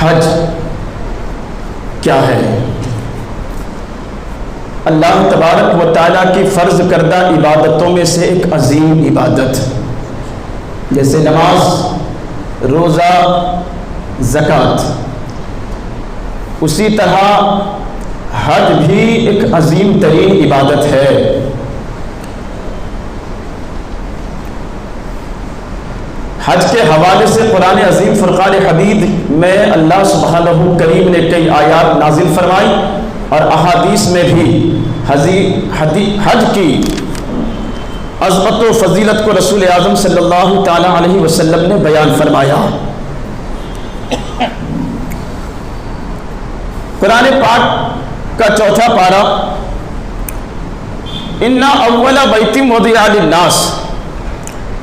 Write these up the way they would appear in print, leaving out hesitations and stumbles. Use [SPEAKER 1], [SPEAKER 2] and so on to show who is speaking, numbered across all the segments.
[SPEAKER 1] حج کیا ہے؟ اللہ تبارک و تعالیٰ کی فرض کردہ عبادتوں میں سے ایک عظیم عبادت، جیسے نماز، روزہ، زکوٰۃ، اسی طرح حج بھی ایک عظیم ترین عبادت ہے۔ حج کے حوالے سے قرآن عظیم فرقان حمید میں اللہ سبحانہ کریم نے کئی آیات نازل فرمائی، اور احادیث میں بھی حج کی عظمت و فضیلت کو رسول اعظم صلی اللہ تعالی علیہ وسلم نے بیان فرمایا۔ قرآن پاک کا چوتھا پارہ، اِنَّ أَوَّلَ بَيْتٍ وُضِعَ لِلنَّاسِ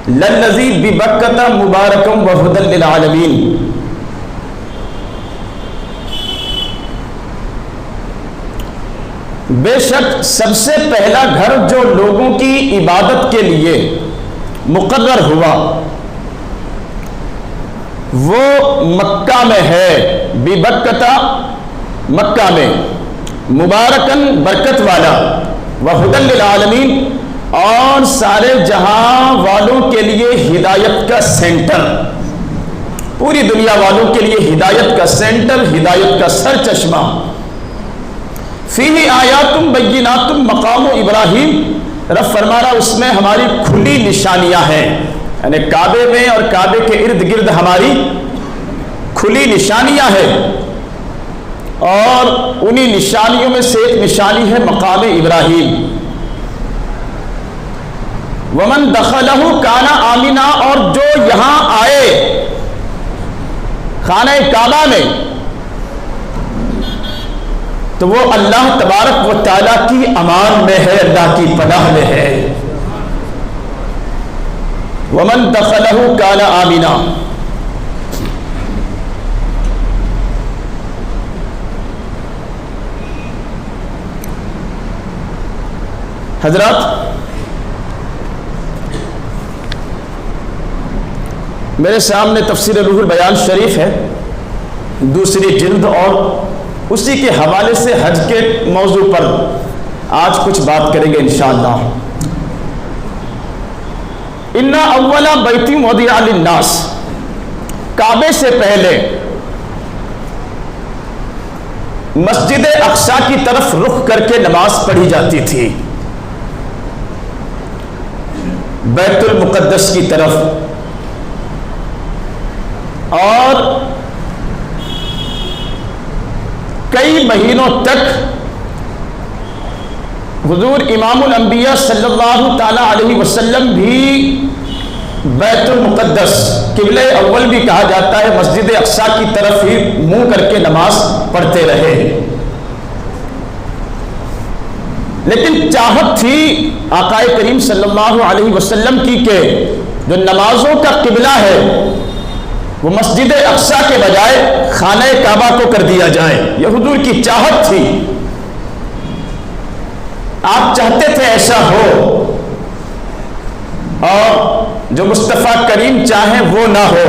[SPEAKER 1] لَلَّذِي بِبَكَّةَ مُبَارَكًا وَهُدًى لِلْعَالَمِينَ۔ بے شک سب سے پہلا گھر جو لوگوں کی عبادت کے لیے مقرر ہوا وہ مکہ میں ہے، ببکۃ، مکہ میں، مبارکن، برکت والا، وہدی للعالمین، اور سارے جہاں والوں کے لیے ہدایت کا سینٹر، پوری دنیا والوں کے لیے ہدایت کا سینٹر، ہدایت کا سر چشمہ۔ فیہ آیات بینات مقام ابراہیم، رب فرما رہا اس میں ہماری کھلی نشانیاں ہیں، یعنی کعبے میں اور کعبے کے ارد گرد ہماری کھلی نشانیاں ہیں، اور انہی نشانیوں میں سے ایک نشانی ہے مقام ابراہیم۔ ومن دخلہ کان آمنا، اور جو یہاں آئے خانہ کعبہ میں تو وہ اللہ تبارک و تعالیٰ کی امان میں ہے، اللہ کی پناہ میں ہے۔ ومن دخلہ کان آمنا۔ حضرات، میرے سامنے تفسیر روح البیان شریف ہے، دوسری جلد، اور اسی کے حوالے سے حج کے موضوع پر آج کچھ بات کریں گے انشاءاللہ۔ اِنَّ أَوَّلَ بَيْتٍ وُضِعَ لِلنَّاسِ، کعبے سے پہلے مسجد اقصی کی طرف رخ کر کے نماز پڑھی جاتی تھی، بیت المقدس کی طرف، اور کئی مہینوں تک حضور امام الانبیاء صلی اللہ تعالی علیہ وسلم بھی بیت المقدس، قبلہ اول بھی کہا جاتا ہے، مسجد اقصی کی طرف ہی منہ کر کے نماز پڑھتے رہے۔ لیکن چاہت تھی آقا کریم صلی اللہ علیہ وسلم کی کہ جو نمازوں کا قبلہ ہے وہ مسجد اقصی کے بجائے خانہ کعبہ کو کر دیا جائے، یہ حضور کی چاہت تھی۔ آپ چاہتے تھے ایسا ہو، اور جو مصطفیٰ کریم چاہیں وہ نہ ہو،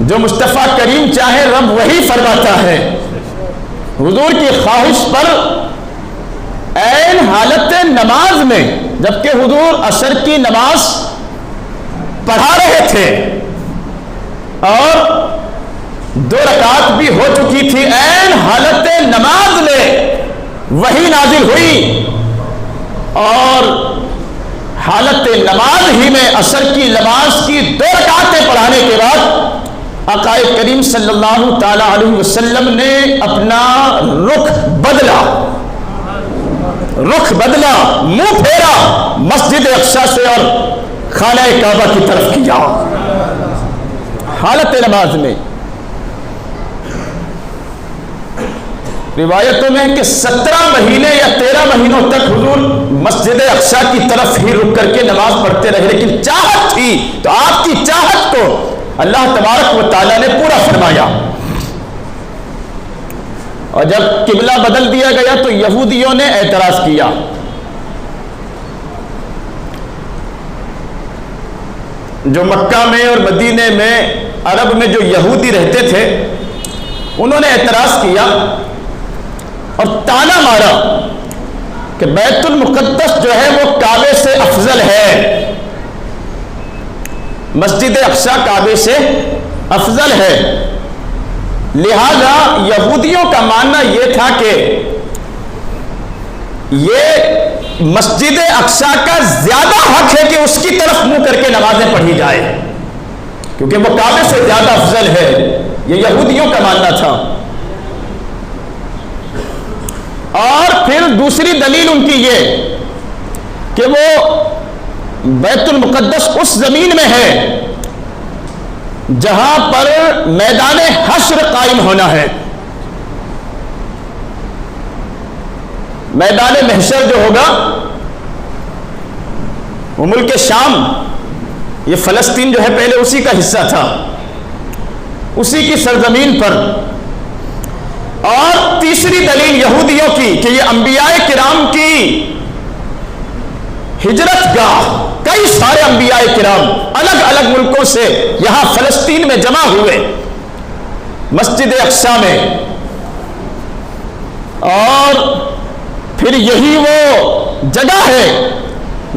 [SPEAKER 1] جو مصطفیٰ کریم چاہے رب وہی فرماتا ہے۔ حضور کی خواہش پر عین حالت نماز میں، جبکہ حضور عصر کی نماز پڑھا رہے تھے اور 2 رکعت بھی ہو چکی تھی، عین حالت نماز میں وہی نازل ہوئی، اور حالت نماز ہی میں عصر کی نماز کی 2 رکعتیں پڑھانے کے بعد آقا کریم صلی اللہ تعالی علیہ وسلم نے اپنا رخ بدلا، منہ پھیرا مسجد اقصی سے اور خانہ کعبہ کی طرف کیا، حالت نماز میں۔ روایتوں میں کہ 17 مہینے یا 13 مہینوں تک حضور مسجد اقصی کی طرف ہی رک کر کے نماز پڑھتے رہے، لیکن چاہت تھی، تو آپ کی چاہت کو اللہ تبارک و تعالیٰ نے پورا فرمایا۔ اور جب قبلہ بدل دیا گیا تو یہودیوں نے اعتراض کیا، جو مکہ میں اور مدینے میں عرب میں جو یہودی رہتے تھے انہوں نے اعتراض کیا اور طعنہ مارا کہ بیت المقدس جو ہے وہ کعبے سے افضل ہے، مسجد اقصی کعبے سے افضل ہے۔ لہذا یہودیوں کا ماننا یہ تھا کہ یہ مسجد اقصی کا زیادہ حق ہے کہ اس کی طرف منہ کر کے نمازیں پڑھی جائے، کیونکہ وہ کعبے سے زیادہ افضل ہے۔ یہ یہودیوں کا ماننا تھا۔ اور پھر دوسری دلیل ان کی یہ کہ وہ بیت المقدس اس زمین میں ہے جہاں پر میدان حشر قائم ہونا ہے۔ میدان محشر جو ہوگا وہ ملک شام، یہ فلسطین جو ہے پہلے اسی کا حصہ تھا، اسی کی سرزمین پر۔ اور تیسری دلیل یہودیوں کی کہ یہ انبیاء کرام کی ہجرت گاہ، کئی سارے انبیاء کرام الگ الگ ملکوں سے یہاں فلسطین میں جمع ہوئے مسجد اقصی میں، اور پھر یہی وہ جگہ ہے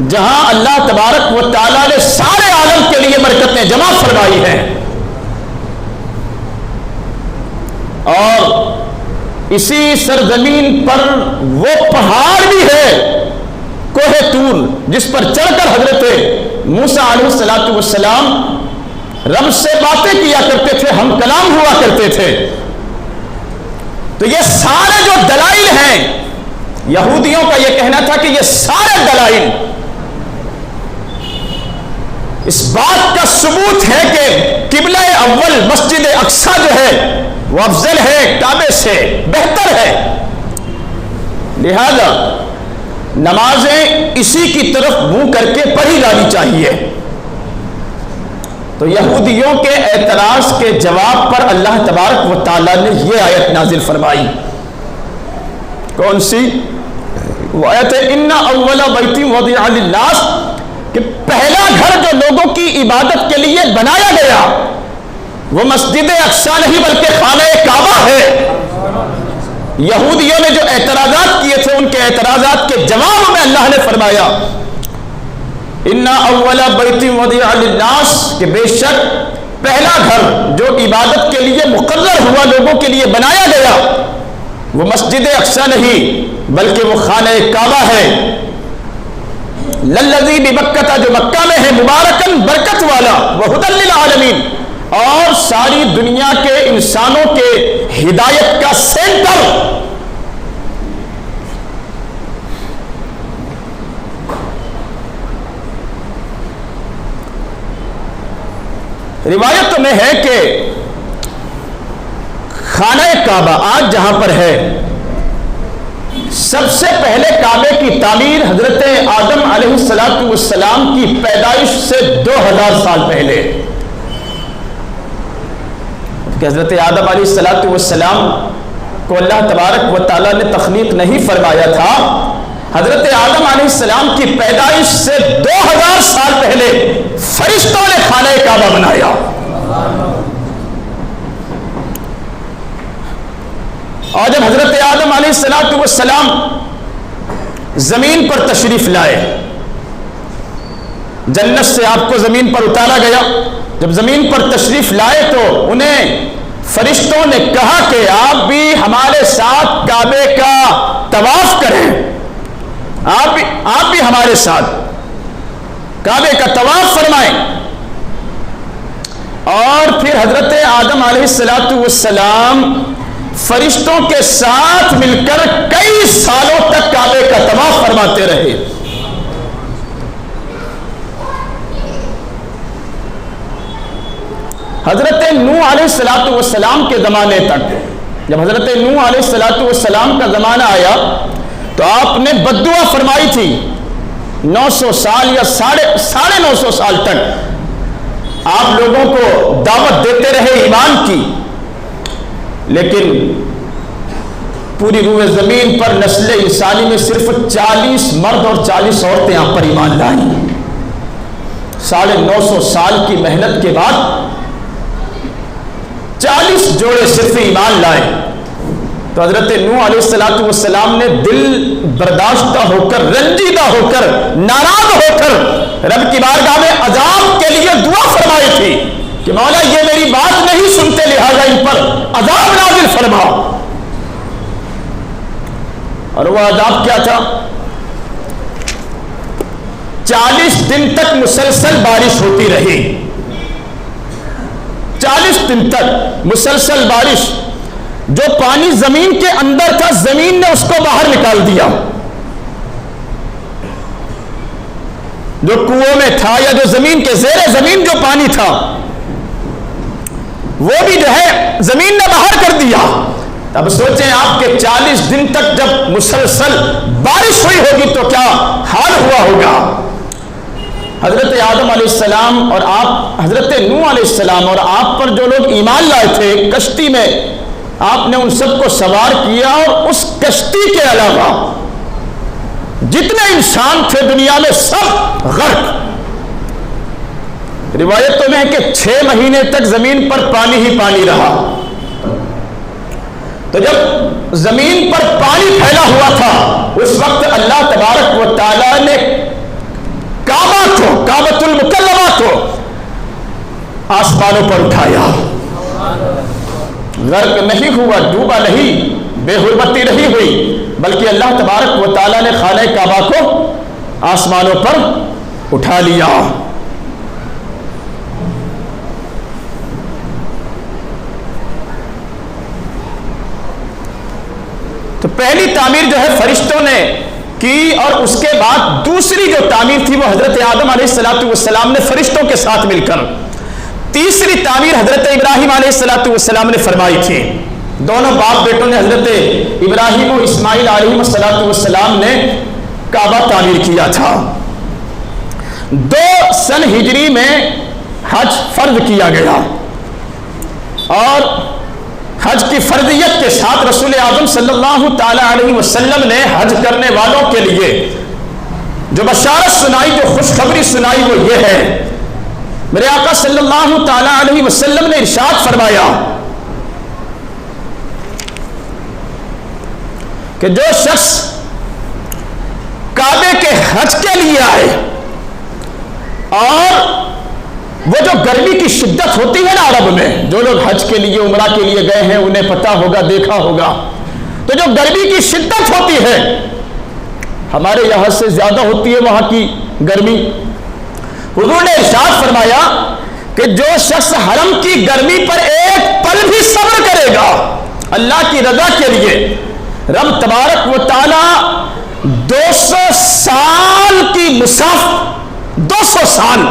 [SPEAKER 1] جہاں اللہ تبارک و تعالیٰ نے سارے عالم کے لیے برکتیں جمع فرمائی ہیں۔ اور اسی سرزمین پر وہ پہاڑ بھی ہے کوہ طور، جس پر چڑھ کر حضرت موسیٰ علیہ السلام رب سے باتیں کیا کرتے تھے، ہم کلام ہوا کرتے تھے۔ تو یہ سارے جو دلائل ہیں، یہودیوں کا یہ کہنا تھا کہ یہ سارے دلائل اس بات کا ثبوت ہے کہ قبلہ اول مسجد اقصی جو ہے وہ افضل ہے، کعبے سے بہتر ہے، لہذا نمازیں اسی کی طرف منہ کر کے پڑھی جانی چاہیے۔ تو یہودیوں کے اعتراض کے جواب پر اللہ تبارک و تعالیٰ نے یہ آیت نازل فرمائی۔ کون سی وہ آیت ہے؟ ان اول بیت وضع للناس، کہ پہلا گھر جو لوگوں کی عبادت کے لیے بنایا گیا وہ مسجد اقصی نہیں بلکہ خانہ کعبہ ہے۔ یہودیوں نے جو اعتراضات کیے تھے ان کے اعتراضات کے جواب میں اللہ نے فرمایا ان اول بیت وضع للناس، کہ بے شک پہلا گھر جو عبادت کے لیے مقرر ہوا، لوگوں کے لیے بنایا گیا، وہ مسجد اقصی نہیں بلکہ وہ خانہ کعبہ ہے۔ للذی ببکہ، جو مکہ میں ہے، مبارکن، برکت والا، وہدی للعالمین، اور ساری دنیا کے انسانوں کے ہدایت کا سینٹر۔ روایت میں ہے کہ خانہ کعبہ آج جہاں پر ہے، سب سے پہلے کعبے کی تعمیر حضرت آدم علیہ السلام کی پیدائش سے 2000 سال پہلے، کہ حضرت آدم علیہ السلام کو اللہ تبارک و تعالیٰ نے تخلیق نہیں فرمایا تھا، حضرت آدم علیہ السلام کی پیدائش سے 2000 سال پہلے فرشتوں نے خانہ کعبہ بنایا۔ اور جب حضرت آدم علیہ السلام زمین پر تشریف لائے، جنت سے آپ کو زمین پر اتارا گیا، جب زمین پر تشریف لائے تو انہیں فرشتوں نے کہا کہ آپ بھی ہمارے ساتھ کعبے کا طواف کریں، آپ بھی ہمارے ساتھ کعبے کا طواف فرمائیں۔ اور پھر حضرت آدم علیہ السلام فرشتوں کے ساتھ مل کر کئی سالوں تک کعبے کا طواف فرماتے رہے۔ حضرت نوح علیہ السلام کے زمانے تک، جب حضرت نوح علیہ السلام کا زمانہ آیا تو آپ نے بددعا فرمائی تھی 900 سال یا ساڑھے 900 سال تک آپ لوگوں کو دعوت دیتے رہے ایمان کی، لیکن پوری روئے زمین پر نسل انسانی میں صرف 40 مرد اور 40 عورتیں آپ پر ایمان لائیں۔ 950 سال کی محنت کے بعد 40 جوڑے صرف ایمان لائے تو حضرت نوح علیہ السلام نے دل برداشتہ ہو کر، رنجیدہ ہو کر، ناراض ہو کر رب کی بارگاہ میں عذاب کے لیے دعا فرمائی تھی کہ مولا یہ میری بات نہیں سنتے، لہذا ان پر عذاب نازل فرما۔ اور وہ عذاب کیا تھا؟ 40 دن تک مسلسل بارش ہوتی رہی، 40 دن تک مسلسل بارش۔ جو پانی زمین کے اندر تھا زمین نے اس کو باہر نکال دیا، جو کنووں میں تھا یا جو زمین کے زیر زمین جو پانی تھا وہ بھی جو ہے زمین نے باہر کر دیا۔ اب سوچیں آپ کے 40 دن تک جب مسلسل بارش ہوئی ہوگی تو کیا حال ہوا ہوگا۔ حضرت آدم علیہ السلام اور آپ، حضرت نوح علیہ السلام اور آپ پر جو لوگ ایمان لائے تھے کشتی میں، آپ نے ان سب کو سوار کیا اور اس کشتی کے علاوہ جتنے انسان تھے دنیا میں سب غرق۔ روایتوں میں ہے کہ 6 مہینے تک زمین پر پانی ہی پانی رہا۔ تو جب زمین پر پانی پھیلا ہوا تھا اس وقت اللہ تبارک و تعالیٰ نے کعبہ کو، کعبۃ المکرمہ کو آسمانوں پر اٹھایا، غرق نہیں ہوا، ڈوبا نہیں، بے حرمتی نہیں ہوئی، بلکہ اللہ تبارک و تعالیٰ نے خانہ کعبہ کو آسمانوں پر اٹھا لیا۔ تو پہلی تعمیر جو ہے فرشتوں نے کی، اور اس کے بعد دوسری جو تعمیر تھی وہ حضرت آدم علیہ السلام نے فرشتوں کے ساتھ مل کر، تیسری تعمیر حضرت ابراہیم علیہ السلام نے فرمائی تھی۔ دونوں باپ بیٹوں نے، حضرت ابراہیم و اسماعیل علیہ السلام نے کعبہ تعمیر کیا تھا۔ 2 سن ہجری میں حج فرض کیا گیا، اور حج کی فرضیت کے ساتھ رسول اعظم صلی اللہ تعالی علیہ وسلم نے حج کرنے والوں کے لیے جو بشارت سنائی، جو خوشخبری سنائی وہ یہ ہے، میرے آقا صلی اللہ تعالی علیہ وسلم نے ارشاد فرمایا کہ جو شخص کعبے کے حج کے لیے آئے، اور وہ جو گرمی کی شدت ہوتی ہے نا عرب میں، جو لوگ حج کے لیے عمرہ کے لیے گئے ہیں انہیں پتا ہوگا، دیکھا ہوگا، تو جو گرمی کی شدت ہوتی ہے ہمارے یہاں سے زیادہ ہوتی ہے وہاں کی گرمی۔ حضور نے ارشاد فرمایا کہ جو شخص حرم کی گرمی پر ایک پل بھی صبر کرے گا اللہ کی رضا کے لیے، رب تبارک و تعالی 200 سال کی مسافت، 200 سال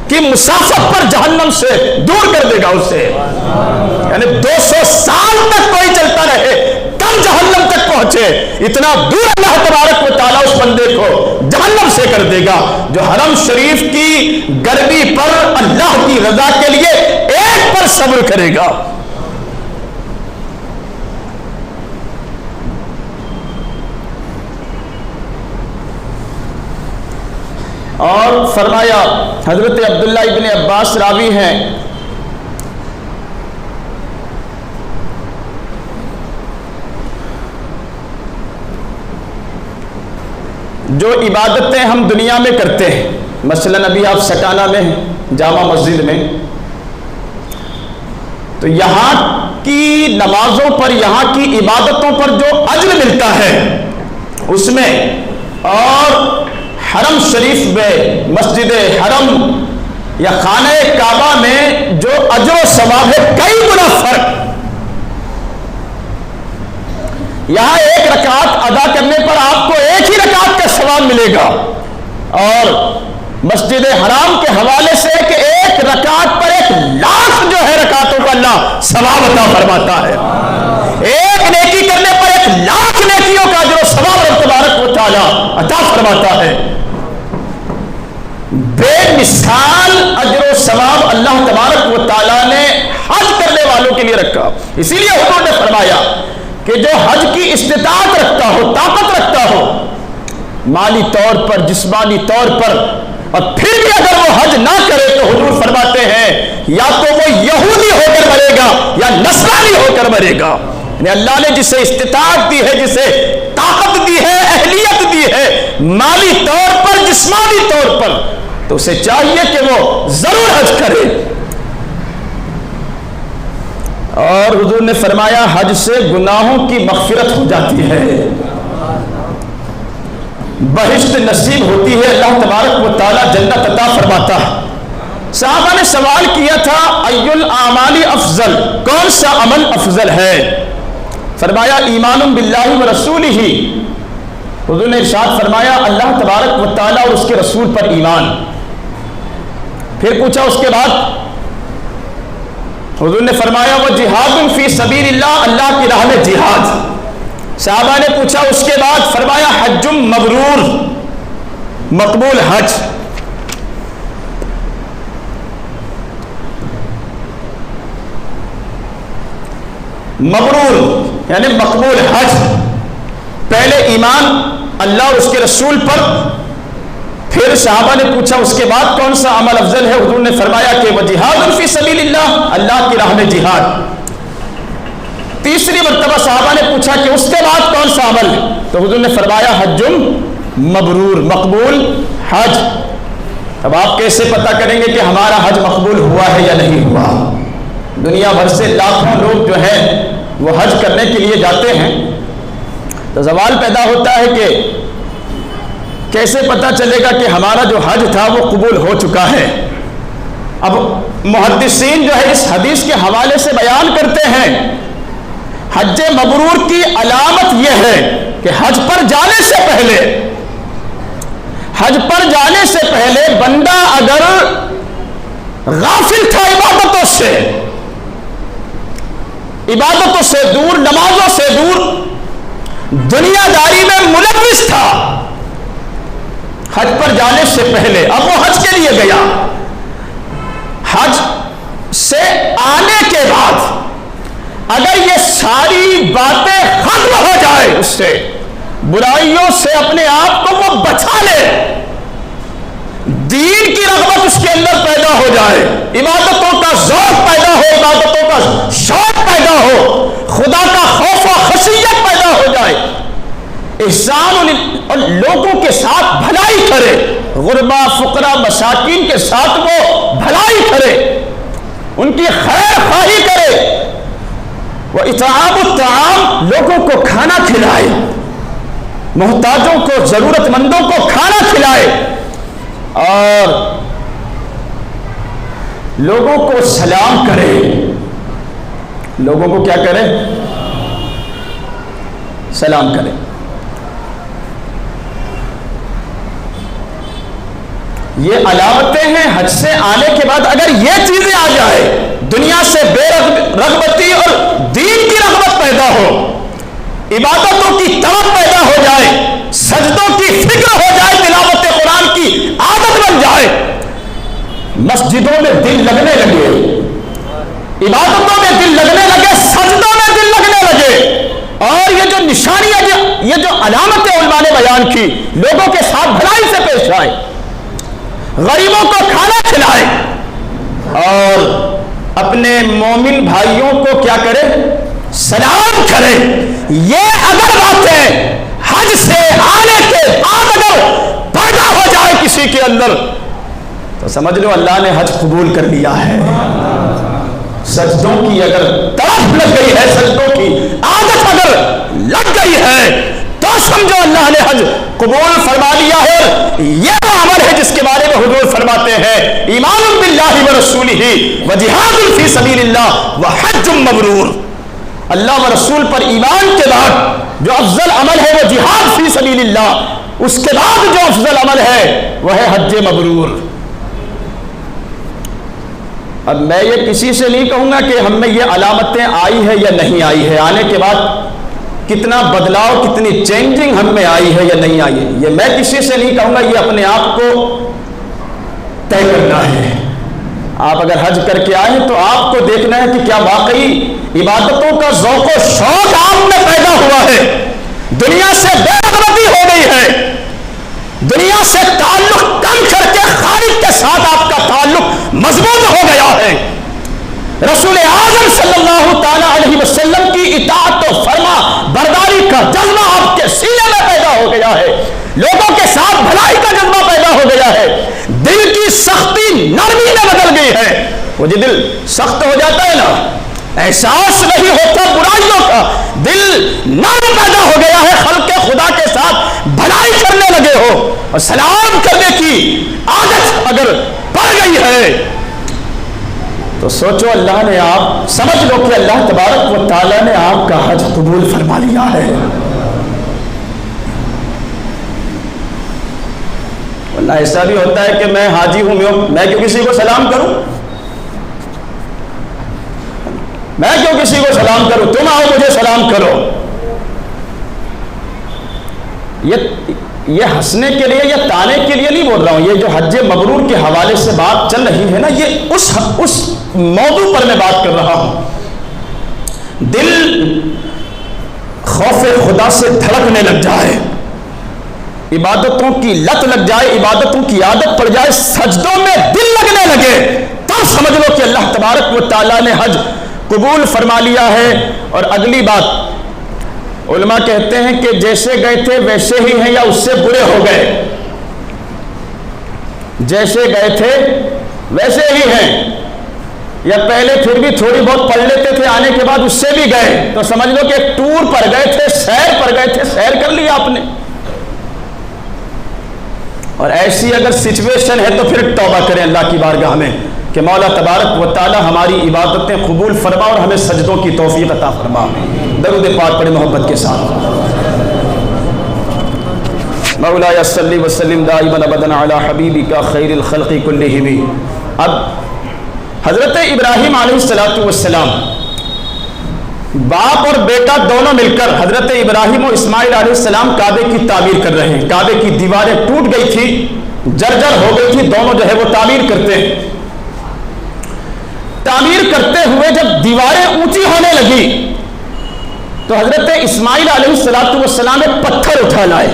[SPEAKER 1] کی مسافت پر جہنم سے دور کر دے گا اسے، یعنی 200 سال تک کوئی چلتا رہے تب جہنم تک پہنچے، اتنا دور اللہ تبارک و تعالیٰ اس بندے کو جہنم سے کر دے گا جو حرم شریف کی گرمی پر اللہ کی رضا کے لیے ایک پر صبر کرے گا۔ اور فرمایا، حضرت عبداللہ ابن عباس راوی ہیں، جو عبادتیں ہم دنیا میں کرتے ہیں، مثلا ابھی آپ سٹانہ میں ہیں جامع مسجد میں، تو یہاں کی نمازوں پر، یہاں کی عبادتوں پر جو اجر ملتا ہے اس میں اور حرم شریف میں، مسجد حرم یا خانہ کعبہ میں جو اجر و ثواب ہے کئی گنا فرق۔ یہاں ایک رکعت ادا کرنے پر آپ کو ایک ہی رکعت کا ثواب ملے گا، اور مسجد حرام کے حوالے سے کہ ایک رکعت پر 1,00,000 جو ہے رکعتوں کا اللہ ثواب عطا فرماتا ہے۔ ایک نیکی کرنے پر 1,00,000 نیکیوں کا اجر و ثواب رب تبارک و تعالی عطا فرماتا ہے۔ بے مثال اجر و ثواب اللہ تبارک و تعالیٰ نے حج کرنے والوں کے لیے رکھا۔ اسی لیے حضور نے فرمایا کہ جو حج کی استطاعت رکھتا ہو، طاقت رکھتا ہو، مالی طور پر، جسمانی طور پر، اور پھر بھی اگر وہ حج نہ کرے تو حضور فرماتے ہیں یا تو وہ یہودی ہو کر مرے گا یا نصرانی ہو کر مرے گا. یعنی اللہ نے جسے استطاعت دی ہے، جسے طاقت دی ہے، اہلیت دی ہے، مالی طور پر، جسمانی طور پر، تو اسے چاہیے کہ وہ ضرور حج کرے. اور حضور نے فرمایا حج سے گناہوں کی مغفرت ہو جاتی ہے، بہشت نصیب ہوتی ہے، اللہ تبارک و تعالی جنت عطا فرماتا ہے. صحابہ نے سوال کیا تھا ای الاعمال افضل، کون سا عمل افضل ہے؟ فرمایا ایمان باللہ ورسولہ. حضور نے ارشاد فرمایا اللہ تبارک و تعالی اور اس کے رسول پر ایمان. پھر پوچھا اس کے بعد؟ حضور نے فرمایا وہ جہاد فی سبیل اللہ، اللہ کی راہ میں جہاد. صحابہ نے پوچھا اس کے بعد؟ فرمایا حج مبرور، مقبول حج. مبرور یعنی مقبول حج. پہلے ایمان اللہ اور اس کے رسول پر، پھر صحابہ نے پوچھا اس کے بعد کون سا عمل افضل ہے؟ حضور نے فرمایا کہ وہ جہاد فی سبیل اللہ، اللہ کی راہ میں جہاد. تیسری مرتبہ صحابہ نے پوچھا کہ اس کے بعد کون سا عمل؟ تو حضور نے فرمایا حج مبرور، مقبول حج. اب آپ کیسے پتہ کریں گے کہ ہمارا حج مقبول ہوا ہے یا نہیں ہوا؟ دنیا بھر سے لاکھوں لوگ جو ہیں وہ حج کرنے کے لیے جاتے ہیں، تو سوال پیدا ہوتا ہے کہ کیسے پتہ چلے گا کہ ہمارا جو حج تھا وہ قبول ہو چکا ہے؟ اب محدثین جو ہے اس حدیث کے حوالے سے بیان کرتے ہیں حج مبرور کی علامت یہ ہے کہ حج پر جانے سے پہلے بندہ اگر غافل تھا عبادتوں سے دور، نمازوں سے دور، دنیا داری میں ملوث تھا حج پر جانے سے پہلے، اب وہ حج کے لیے گیا، حج سے آنے کے بعد اگر یہ ساری باتیں ختم ہو جائے، اس سے برائیوں سے اپنے آپ کو وہ بچا لے، دین کی رغبت اس کے اندر پیدا ہو جائے، عبادتوں کا ذوق پیدا ہو، عبادتوں کا شوق پیدا ہو، خدا کا خوف و خشیت پیدا ہو جائے، احسان اور لوگوں کے ساتھ بھلائی کرے، غربا فقراء مساکین کے ساتھ وہ بھلائی کرے، ان کی خیر خواہی کرے، وہ اطعام الطعام، لوگوں کو کھانا کھلائے، محتاجوں کو، ضرورت مندوں کو کھانا کھلائے، اور لوگوں کو سلام کرے. لوگوں کو کیا کرے؟ سلام کرے. یہ علامتیں ہیں حج سے آنے کے بعد. اگر یہ چیزیں آ جائے، دنیا سے بے رغبتی اور دین کی رغبت پیدا ہو، عبادتوں کی طلب پیدا ہو جائے، سجدوں کی فکر ہو جائے، تلاوت قرآن کی عادت بن جائے، مسجدوں میں دل لگنے لگے، عبادتوں میں دل لگنے لگے، سجدوں میں دل لگنے لگے، اور یہ جو نشانیاں، یہ جو علامتیں علماء نے بیان کی، لوگوں کے ساتھ بھلائی سے پیش آئے، غریبوں کو کھانا کھلائے، اور اپنے مومن بھائیوں کو کیا کرے؟ سلام کرے. یہ اگر باتیں حج سے آنے کے بعد اگر پیدا ہو جائے کسی کے اندر، تو سمجھ لو اللہ نے حج قبول کر لیا ہے. سجدوں کی اگر طرف لگ گئی ہے، سجدوں کی عادت اگر لگ گئی ہے، تو سمجھو اللہ نے حج قبول فرما لیا ہے. یہ وہ عمل ہے جس کے بارے میں حضور فرماتے ہیں ایمان باللہ ورسولہ وجہاد فی سبیل اللہ وحج مبرور. اللہ و رسول پر ایمان کے بعد جو افضل عمل ہے وہ جہاد فی سبیل اللہ، اس کے بعد جو افضل عمل ہے وہ ہے حج مبرور. اب میں یہ کسی سے نہیں کہوں گا کہ ہم میں یہ علامتیں آئی ہے یا نہیں آئی ہے، آنے کے بعد کتنا بدلاؤ، کتنی چینجنگ ہم میں آئی ہے یا نہیں آئی ہے، یہ میں کسی سے نہیں کہوں گا، یہ اپنے آپ کو طے کرنا ہے. آپ اگر حج کر کے آئے تو آپ کو دیکھنا ہے کہ کیا واقعی عبادتوں کا ذوق و شوق آپ میں پیدا ہوا ہے، دنیا سے بے رغبتی ہو گئی ہے، دنیا سے تعلق کم کر کے خالق کے ساتھ آپ کا تعلق مضبوط ہو گیا ہے. رسول اعظم بڑائی کا جذبہ پیدا ہو گیا ہے، دل کی سختی نرمی میں بدل گئی ہے۔ وہ جو دل سخت ہو جاتا ہے نا، احساس نہیں ہوتا برائیوں کا، دل نرم پیدا ہو گیا ہے، خلق خدا کے ساتھ بھلائی کرنے لگے ہو اور سلام کرنے کی عادت اگر پڑ گئی ہے تو سوچو اللہ نے آپ سمجھ لو کہ اللہ تبارک و تعالیٰ نے آپ کا حج قبول فرما لیا ہے۔ ورنہ ایسا بھی ہوتا ہے کہ میں حاجی ہوں، میں کیوں کسی کو سلام کروں، میں کیوں کسی کو سلام کروں، تم آؤ مجھے سلام کرو۔ یہ ہنسنے کے لیے یا تانے کے لیے نہیں بول رہا ہوں، یہ جو حج مبرور کے حوالے سے بات چل رہی ہے نا، یہ اس موضوع پر میں بات کر رہا ہوں۔ دل خوف خدا سے دھڑکنے لگ جائے، عبادتوں کی لت لگ جائے، عبادتوں کی عادت پڑ جائے، سجدوں میں دل لگنے لگے، تب سمجھ لو کہ اللہ تبارک و تعالیٰ نے حج قبول فرما لیا ہے۔ اور اگلی بات، علماء کہتے ہیں کہ جیسے گئے تھے ویسے ہی ہیں یا اس سے برے ہو گئے، جیسے گئے تھے ویسے ہی ہیں، یا پہلے پھر بھی تھوڑی بہت پڑھ لیتے تھے آنے کے بعد اس سے بھی گئے، تو سمجھ لو کہ ایک ٹور پر گئے تھے، سیر پر گئے تھے، سیر کر لیا آپ نے۔ اور ایسی اگر سچویشن ہے تو پھر توبہ کریں اللہ کی بارگاہ میں کہ مولا تبارک و تعالی ہماری عبادتیں قبول فرما اور ہمیں سجدوں کی توفیق عطا فرما۔ درود پاک پڑھیں محبت کے ساتھ۔ مولایا صلی وسلم دائما ابدا علی حبیبک خیر الخلق کلہم۔ اب حضرت ابراہیم علیہ السلام باپ اور بیٹا دونوں مل کر حضرت ابراہیم و اسماعیل علیہ السلام کعبے کی تعمیر کر رہے ہیں۔ کعبے کی دیواریں ٹوٹ گئی تھی، جرجر ہو گئی تھی، دونوں جو ہے وہ تعمیر کرتے ہیں۔ تعمیر کرتے ہوئے جب دیواریں اونچی ہونے لگی تو حضرت اسماعیل علیہ السلام ایک پتھر اٹھا لائے،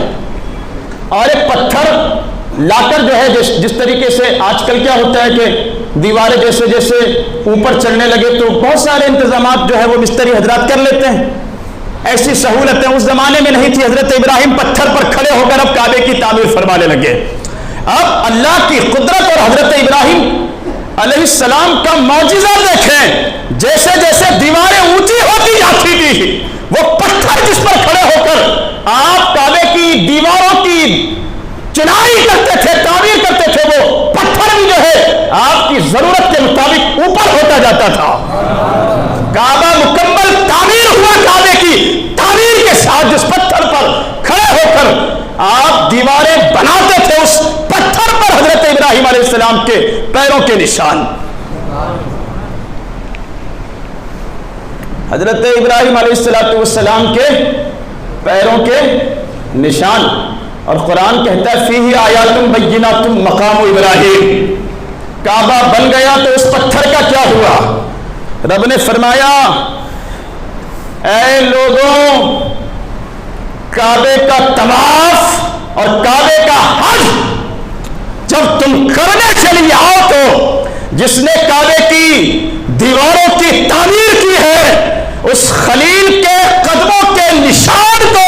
[SPEAKER 1] اور ایک پتھر لا کر جو ہے جس طریقے سے آج کل کیا ہوتا ہے کہ دیواریں جیسے جیسے اوپر چڑھنے لگے تو بہت سارے انتظامات جو ہے وہ مستری حضرات کر لیتے ہیں، ایسی سہولتیں اس زمانے میں نہیں تھی۔ حضرت ابراہیم پتھر پر کھڑے ہو کر اب کعبے کی تعمیر فرمانے لگے۔ اب اللہ کی قدرت اور حضرت ابراہیم علیہ السلام کا معجزہ دیکھیں، جیسے جیسے دیواریں اونچی ہوتی جاتی تھی، وہ پتھر جس پر کھڑے ہو کر آپ کعبے کی دیواروں کی چنائی کرتے تھے، تعمیر کرتے تھے، وہ پتھر بھی جو ہے آپ کی ضرورت کے مطابق اوپر ہوتا جاتا تھا۔ کعبہ مکمل تعمیر ہوا، کعبے کی تعمیر کے ساتھ جس پتھر پر کھڑے ہو کر آپ دیواریں بناتے تھے، اس پتھر پر حضرت ابراہیم علیہ السلام کے پیروں کے نشان، حضرت ابراہیم علیہ السلام کے پیروں کے نشان۔ اور قرآن کہتا ہے فیہ آیات بینات مقام ابراہیم۔ کعبہ بن گیا تو اس پتھر کا کیا ہوا؟ رب نے فرمایا اے لوگوں، کعبے کا طواف اور کعبے کا حج جب تم کرنے چلی آؤ تو جس نے کعبے کی دیواروں کی تعمیر کی ہے اس خلیل کے قدموں کے نشان کو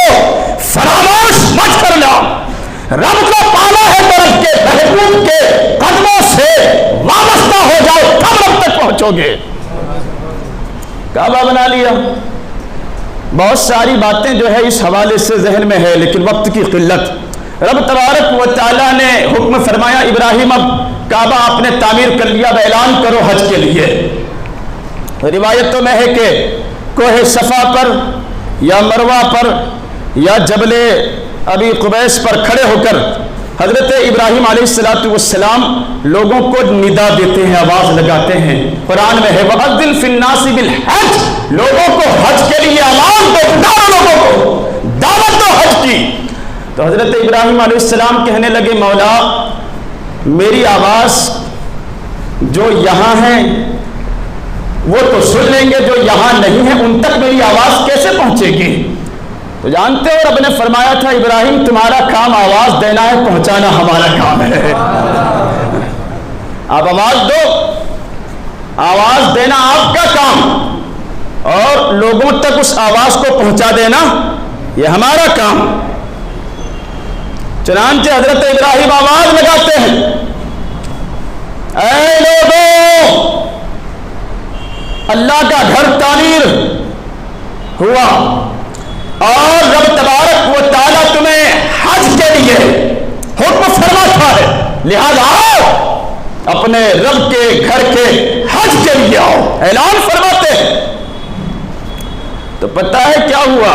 [SPEAKER 1] فراموش مت کرنا۔ رب کو پانا ہے تو رب کے محبوب کے قدموں سے وابستہ ہو جاؤ، تب رب تک پہنچو گے۔ کعبہ بنا لیا، بہت ساری باتیں جو ہے اس حوالے سے ذہن میں ہے لیکن وقت کی قلت۔ رب تبارک و تعالیٰ نے حکم فرمایا ابراہیم اب کعبہ آپ نے تعمیر کر لیا، اب اعلان کرو حج کے لیے۔ روایتوں میں ہے کہ کوہ صفا پر یا مروہ پر یا جبل ابی قبیس پر کھڑے ہو کر حضرت ابراہیم علیہ السلام لوگوں کو ندا دیتے ہیں، آواز لگاتے ہیں۔ قرآن میں ہے وَأَذِّن فِي النَّاسِ بِالْحَجِّ، لوگوں کو حج کے لیے اعلان دو، بتاؤ لوگوں کو، دعوت دو حج کی۔ تو حضرت ابراہیم علیہ السلام کہنے لگے مولا میری آواز جو یہاں ہیں وہ تو سن لیں گے، جو یہاں نہیں ہیں ان تک میری آواز کیسے پہنچے گی؟ تو جانتے ہو رب نے فرمایا تھا ابراہیم تمہارا کام آواز دینا ہے، پہنچانا ہمارا کام ہے۔ آپ آواز دو، آواز دینا آپ کا کام، اور لوگوں تک اس آواز کو پہنچا دینا یہ ہمارا کام۔ چنانچہ حضرت ابراہیم آواز لگاتے ہیں، اے لوگوں، اللہ کا گھر تعمیر ہوا اور رب تبارک و تعالیٰ تمہیں حج کے لیے حکم فرماتا ہے، لہذا آؤ اپنے رب کے گھر کے حج کے لیے آؤ، اعلان فرماتے ہیں۔ تو پتہ ہے کیا ہوا؟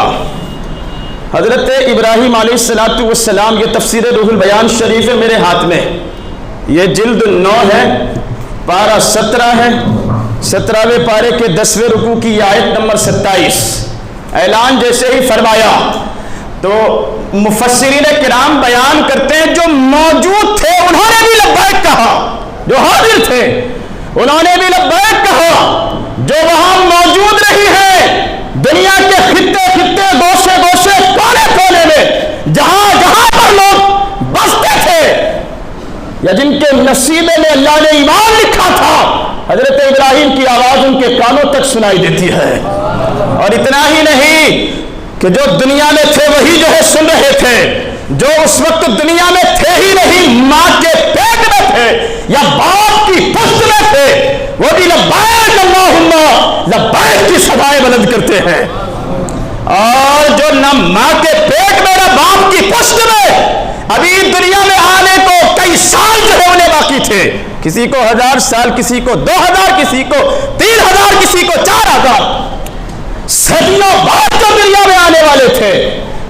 [SPEAKER 1] حضرت ابراہیم علیہ السلام، یہ تفسیر روح البیان شریف ہے میرے ہاتھ میں، یہ جلد 9 ہے، پارہ 17 ہے، 17ویں پارے کے 10ویں رکوع کی آیت نمبر 27۔ اعلان جیسے ہی فرمایا تو مفسرین کرام بیان کرتے ہیں جو موجود تھے انہوں نے بھی لبیک کہا، جو حاضر تھے انہوں نے بھی لبیک کہا، جو وہاں موجود نہیں ہے دنیا کے خطے خطے گوشے گوشے کونے کونے میں جہاں جہاں پر لوگ بستے تھے یا جن کے نصیبے میں اللہ نے ایمان لکھا تھا، حضرت ابراہیم کی آواز ان کے کانوں تک سنائی دیتی ہے۔ اور اتنا ہی نہیں کہ جو دنیا میں تھے وہی جو ہے سن رہے تھے، جو اس وقت دنیا میں تھے ہی نہیں، ماں کے پیٹ میں تھے یا باپ کی پشت میں تھے، وہ بھی لبیک اللہم لبیک کی صدائیں بلند کرتے ہیں۔ اور جو نہ ماں کے پیٹ میں نہ باپ کی پشت میں، ابھی دنیا میں آنے کو کئی سال جو ہے انہیں باقی تھے، کسی کو 1000 سال، کسی کو 2000، کسی کو 3000، کسی کو 4000، صدیوں بعد جو دنیا میں آنے والے تھے،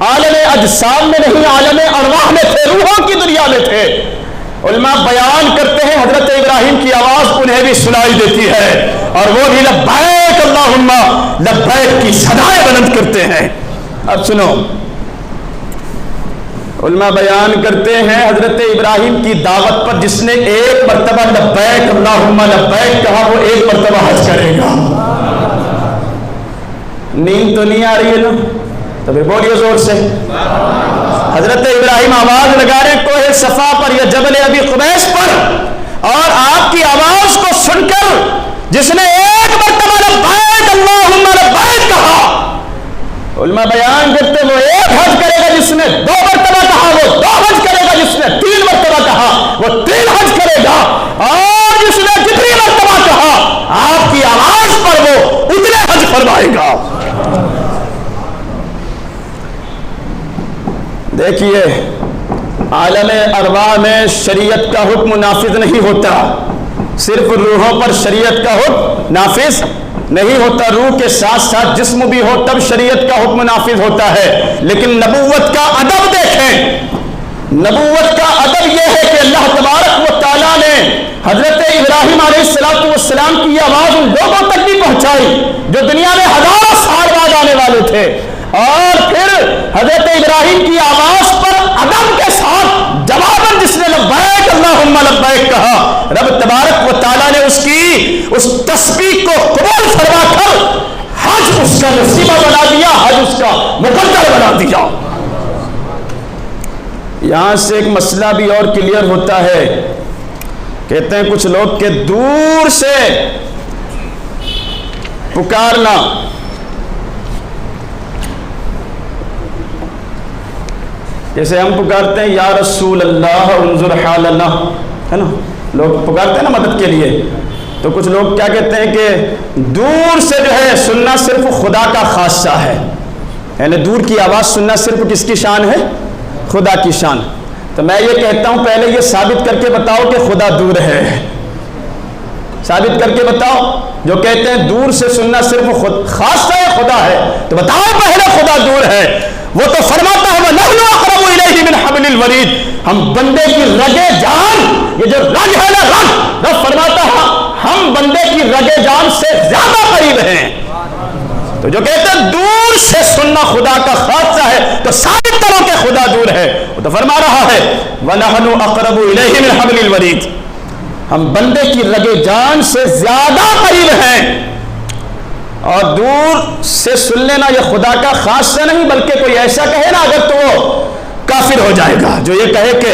[SPEAKER 1] عالم اجسام میں نہیں، عالم ارواح میں تھے، روحوں کی دنیا میں تھے۔ علماء بیان کرتے ہیں حضرت ابراہیم کی آواز انہیں بھی سنائی دیتی ہے اور وہ بھی لبیک اللہم لبیک کی صدائیں بلند کرتے ہیں۔ اب سنو، علماء بیان کرتے ہیں حضرت ابراہیم کی دعوت پر جس نے ایک مرتبہ لبیک اللہم لبیک کہا وہ ایک مرتبہ حج کرے گا۔ نیند تو نہیں آ رہی ہے نا؟ تو پھر بولیے زور سے۔ حضرت ابراہیم آواز لگا رہے ہیں کوہ صفا پر یا جبل ابی قبیس پر، اور آپ کی آواز کو سن کر جس نے ایک مرتبہ لبیک اللہم لبیک کہا، علماء بیان کرتے وہ ایک حج کرے گا، جس نے 2 مرتبہ کہا وہ 2 حج کرے گا، جس نے 3 مرتبہ کہا وہ 3 حج کرے گا، اور جس نے جتنی مرتبہ کہا آپ کی آواز پر وہ اتنے حج فرمائے گا۔ دیکھیے، عالم ارواح میں شریعت کا حکم نافذ نہیں ہوتا، صرف روحوں پر شریعت کا حکم نافذ نہیں ہوتا، روح کے ساتھ ساتھ جسم بھی ہو تب شریعت کا حکم نافذ ہوتا ہے۔ لیکن نبوت کا ادب دیکھیں، نبوت کا ادب یہ ہے کہ اللہ تبارک و تعالیٰ نے حضرت ابراہیم علیہ السلام کی آواز ان لوگوں تک بھی پہنچائی جو دنیا میں ہزاروں سال بعد آنے والے تھے، اور پھر حضرت ابراہیم کی آواز پر ادب کے ساتھ جواباً جس نے لبیک اللہم لبیک کہا، رب تبارک و تعالیٰ نے اس تسبیح کو قبول فرما کر حج اس کا نصیبہ بنا دیا، حج اس کا مقدر بنا دیا۔ یہاں سے ایک مسئلہ بھی اور کلیئر ہوتا ہے، کہتے ہیں کچھ لوگ کہ دور سے پکارنا، جیسے ہم پکارتے ہیں یا رسول اللہ انظر حالنا، ہے نا، لوگ پکارتے ہیں نا مدد کے لیے، تو کچھ لوگ کیا کہتے ہیں کہ دور سے جو ہے سننا صرف خدا کا خاصہ ہے، یعنی دور کی آواز سننا صرف کس کی شان ہے؟ خدا کی شان۔ تو میں یہ کہتا ہوں پہلے یہ ثابت کر کے بتاؤ کہ خدا دور ہے، ثابت کر کے بتاؤ۔ جو کہتے ہیں دور سے سننا صرف خاصہ ہے خدا ہے، تو بتاؤ پہلے خدا دور ہے۔ وہ تو فرماتا ہے وَنَحْنُ أَقْرَبُ إِلَيْهِ مِنْ حَبْلِ الْوَرِيدِ، ہم بندے کی رگے جان، یہ جو رگ ہے نا رگ، رب فرماتا ہے ہم بندے کی رگے جان سے زیادہ قریب ہیں۔ تو جو کہتے ہیں دور سے سننا خدا کا خاصہ ہے، تو ثابت کرو کہ خدا دور ہے۔ وہ تو فرما رہا ہے وَنَحْنُ أَقْرَبُ إِلَيْهِ مِنْ حَبْلِ الْوَرِيدِ، ہم بندے کی رگے جان سے زیادہ قریب ہیں۔ اور دور سے سن لینا یہ خدا کا خاصہ نہیں، بلکہ کوئی ایسا کہے نا اگر تو وہ کافر ہو جائے گا، جو یہ کہے کہ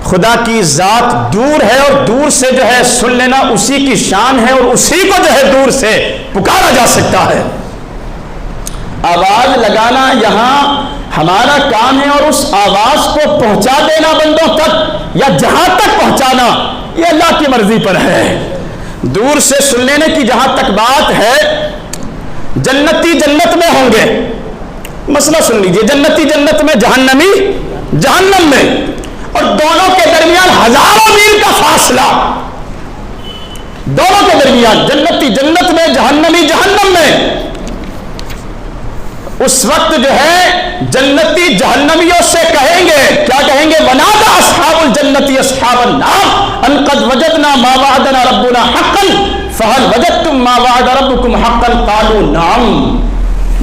[SPEAKER 1] خدا کی ذات دور ہے اور دور سے جو ہے سن لینا اسی کی شان ہے اور اسی کو جو ہے دور سے پکارا جا سکتا ہے۔ آواز لگانا یہاں ہمارا کام ہے اور اس آواز کو پہنچا دینا بندوں تک یا جہاں تک پہنچانا یہ اللہ کی مرضی پر ہے. دور سے سن لینے کی جہاں تک بات ہے، جنتی جنت میں ہوں گے، مسئلہ سن لیجئے، جنتی جنت میں، جہنمی جہنم میں، اور دونوں کے درمیان ہزاروں میل کا فاصلہ، دونوں کے درمیان، جنتی جنت میں، جہنمی جہنم میں. اس وقت جو ہے جنتی جہنمیوں سے کہیں گے، کیا کہیں گے؟ وَنَادَى أَصْحَابُ الْجَنَّةِ أَصْحَابَ النَّارِ أَنْ قَدْ وَجَدْنَا مَا وَعَدَنَا رَبُّنَا حَقًّا فَهَلْ وَجَدْتُم مَّا وَعَدَ رَبُّكُمْ حَقًّا قَالُوا نَعَمْ.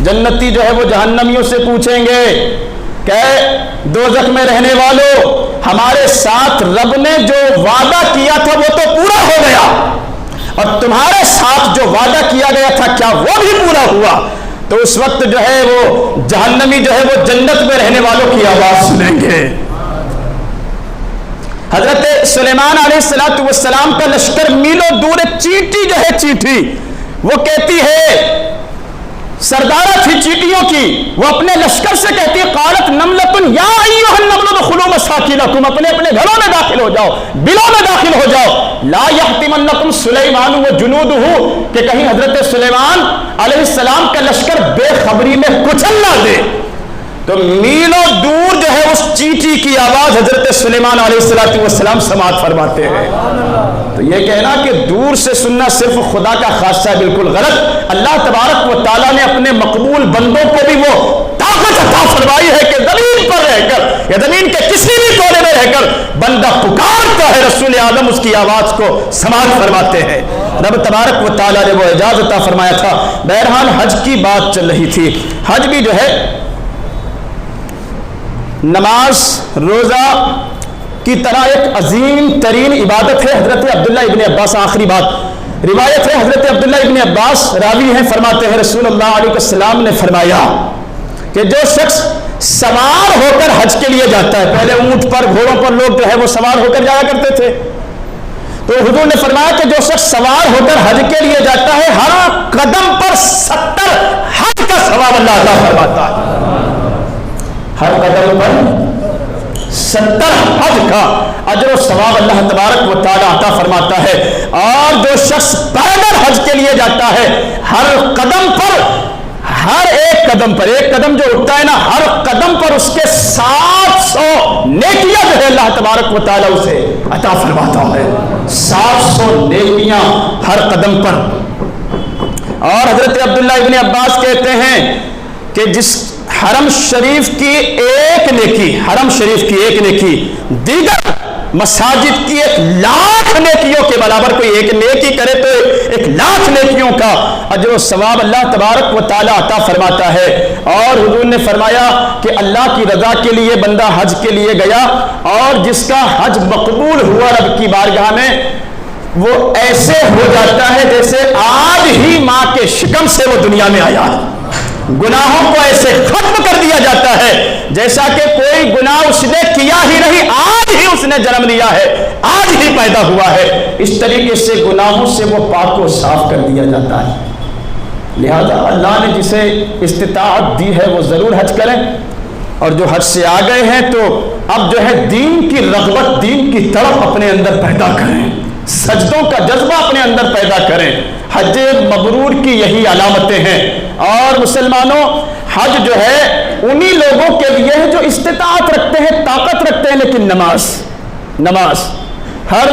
[SPEAKER 1] جنتی جو ہے وہ جہنمیوں سے پوچھیں گے کہ دوزخ میں رہنے والوں، ہمارے ساتھ رب نے جو وعدہ کیا تھا وہ تو پورا ہو گیا، اور تمہارے ساتھ جو وعدہ کیا گیا تھا کیا وہ بھی پورا ہوا؟ تو اس وقت جو ہے وہ جہنمی جو ہے وہ جنت میں رہنے والوں کی آواز سنیں گے. حضرت سلیمان علیہ السلام کا لشکر میلوں دور، چیٹی جو ہے چیٹی، وہ کہتی ہے، سردارہ تھی چیٹیوں کی، وہ اپنے لشکر سے کہتی ہے، قالت نملۃ یا ایھا النمل ادخلوا مساکنکم، اپنے اپنے گھروں میں داخل ہو جاؤ، بلوں میں داخل ہو جاؤ، لا یحطمنکم سلیمان وجنودہ، کہ کہیں حضرت سلیمان علیہ السلام کا لشکر بے خبری میں کچل نہ دے. تو میلوں دور جو ہے اس چیٹی کی آواز حضرت سلیمان علیہ السلام سماعت فرماتے ہیں. تو یہ کہنا کہ دور سے سننا صرف خدا کا خاصہ ہے، بالکل غلط. اللہ تبارک و تعالیٰ نے اپنے مقبول بندوں کو بھی وہ طاقت عطا فرمائی ہے کہ زمین پر رہ کر یا زمین کے کسی بھی کونے میں رہ کر بندہ پکارتا ہے، رسول اعظم اس کی آواز کو سماعت فرماتے ہیں. رب تبارک و تعالیٰ نے وہ اعجاز عطا فرمایا تھا. بہرحال حج کی بات چل رہی تھی. حج بھی جو ہے نماز روزہ کی طرح ایک عظیم ترین عبادت ہے. حضرت عبداللہ ابن عباس، آخری بات روایت ہے، حضرت عبداللہ ابن عباس راوی ہیں، فرماتے ہیں رسول اللہ علیہ وسلم نے فرمایا کہ جو شخص سوار ہو کر حج کے لیے جاتا ہے، پہلے اونٹ پر گھوڑوں پر لوگ جو ہے وہ سوار ہو کر جایا کرتے تھے، تو حضور نے فرمایا کہ جو شخص سوار ہو کر حج کے لیے جاتا ہے، ہر قدم پر 70 حج کا ثواب اللہ عطا فرماتا ہے. ہر قدم پر 70 حج کا اجر و ثواب اللہ تبارک و تعالی عطا فرماتا ہے. اور جو شخص پیدل حج کے لیے جاتا ہے، ہر قدم پر، ہر ایک قدم پر، ایک قدم جو اٹھتا ہے نا، ہر قدم پر اس کے 700 نیکیاں جو ہے اللہ تبارک و تعالی اسے عطا فرماتا ہے. 700 نیکیاں ہر قدم پر. اور حضرت عبداللہ ابن عباس کہتے ہیں کہ جس حرم شریف کی ایک نیکی، حرم شریف کی ایک نیکی دیگر مساجد کی 1,00,000 نیکیوں کے برابر، کوئی ایک نیکی کرے تو 1,00,000 نیکیوں کا اجر و ثواب اللہ تبارک و تعالی عطا فرماتا ہے. اور حضور نے فرمایا کہ اللہ کی رضا کے لیے بندہ حج کے لیے گیا اور جس کا حج مقبول ہوا رب کی بارگاہ میں، وہ ایسے ہو جاتا ہے جیسے آج ہی ماں کے شکم سے وہ دنیا میں آیا. گناہوں کو ایسے ختم کر دیا جاتا ہے جیسا کہ کوئی گناہ اس نے کیا ہی نہیں، آج ہی اس نے جنم لیا ہے، آج ہی پیدا ہوا ہے. اس طریقے سے گناہوں سے وہ پاک و صاف کر دیا جاتا ہے. لہذا اللہ نے جسے استطاعت دی ہے وہ ضرور حج کریں، اور جو حج سے آ گئے ہیں تو اب جو ہے دین کی رغبت، دین کی طرف اپنے اندر پیدا کریں، سجدوں کا جذبہ اپنے اندر پیدا کریں. حج مبرور کی یہی علامتیں ہیں. اور مسلمانوں، حج جو ہے انہی لوگوں کے لیے ہے جو استطاعت رکھتے ہیں، طاقت رکھتے ہیں. لیکن نماز ہر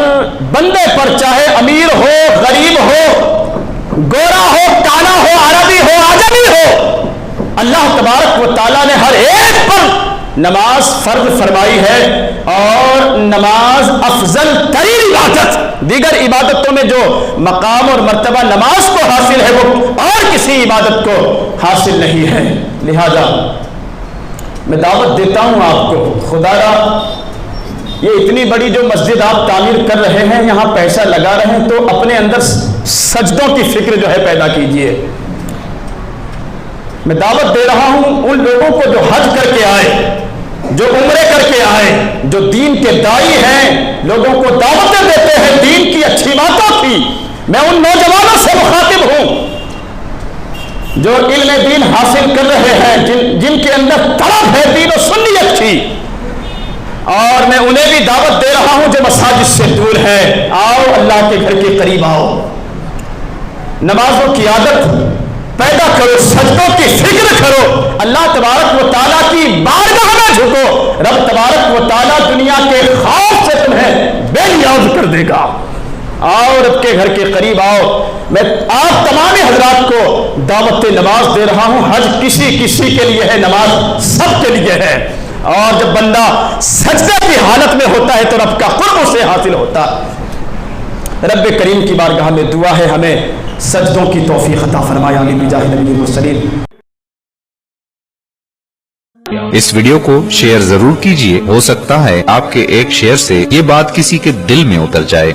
[SPEAKER 1] بندے پر، چاہے امیر ہو، غریب ہو، گورا ہو، کالا ہو، عربی ہو، عجمی ہو، اللہ تبارک و تعالیٰ نے ہر ایک پر نماز فرض فرمائی ہے. اور نماز افضل ترین عبادت، دیگر عبادتوں میں جو مقام اور مرتبہ نماز کو حاصل ہے وہ اور کسی عبادت کو حاصل نہیں ہے. لہذا میں دعوت دیتا ہوں آپ کو، خدا را یہ اتنی بڑی جو مسجد آپ تعمیر کر رہے ہیں، یہاں پیسہ لگا رہے ہیں، تو اپنے اندر سجدوں کی فکر جو ہے پیدا کیجئے. میں دعوت دے رہا ہوں ان لوگوں کو جو حج کر کے آئے، جو عمرے کر کے آئے، جو دین کے داعی ہیں، لوگوں کو دعوتیں دیتے ہیں دین کی اچھی باتوں کی. میں ان نوجوانوں سے مخاطب ہوں جو علم دین حاصل کر رہے ہیں، جن کے اندر طلب ہے دین و سنیت کی، اور میں انہیں بھی دعوت دے رہا ہوں جو مساجد سے دور ہیں، آؤ اللہ کے گھر کے قریب آؤ، نمازوں کی عادت پیدا کرو، سجدوں کی فکر کرو، اللہ تبارک و تعالیٰ کی بارگاہ میں جھکو، رب تبارک و تعالیٰ دنیا کے خوف سے تمہیں بے نیاز کر دے گا۔ آؤ رب کے گھر کے قریب آؤ۔ میں آپ تمام حضرات کو دعوت نماز دے رہا ہوں، حج کسی کے لیے ہے، نماز سب کے لیے ہے، اور جب بندہ سجدے کی حالت میں ہوتا ہے تو رب کا قرب اسے حاصل ہوتا ہے۔ رب کریم کی بارگاہ میں دعا ہے ہمیں سجدوں کی توفیق عطا فرمائے، آمین بجاہ نبی المرسلین۔
[SPEAKER 2] اس ویڈیو کو شیئر ضرور کیجئے، ہو سکتا ہے آپ کے ایک شیئر سے یہ بات کسی کے دل میں اتر جائے۔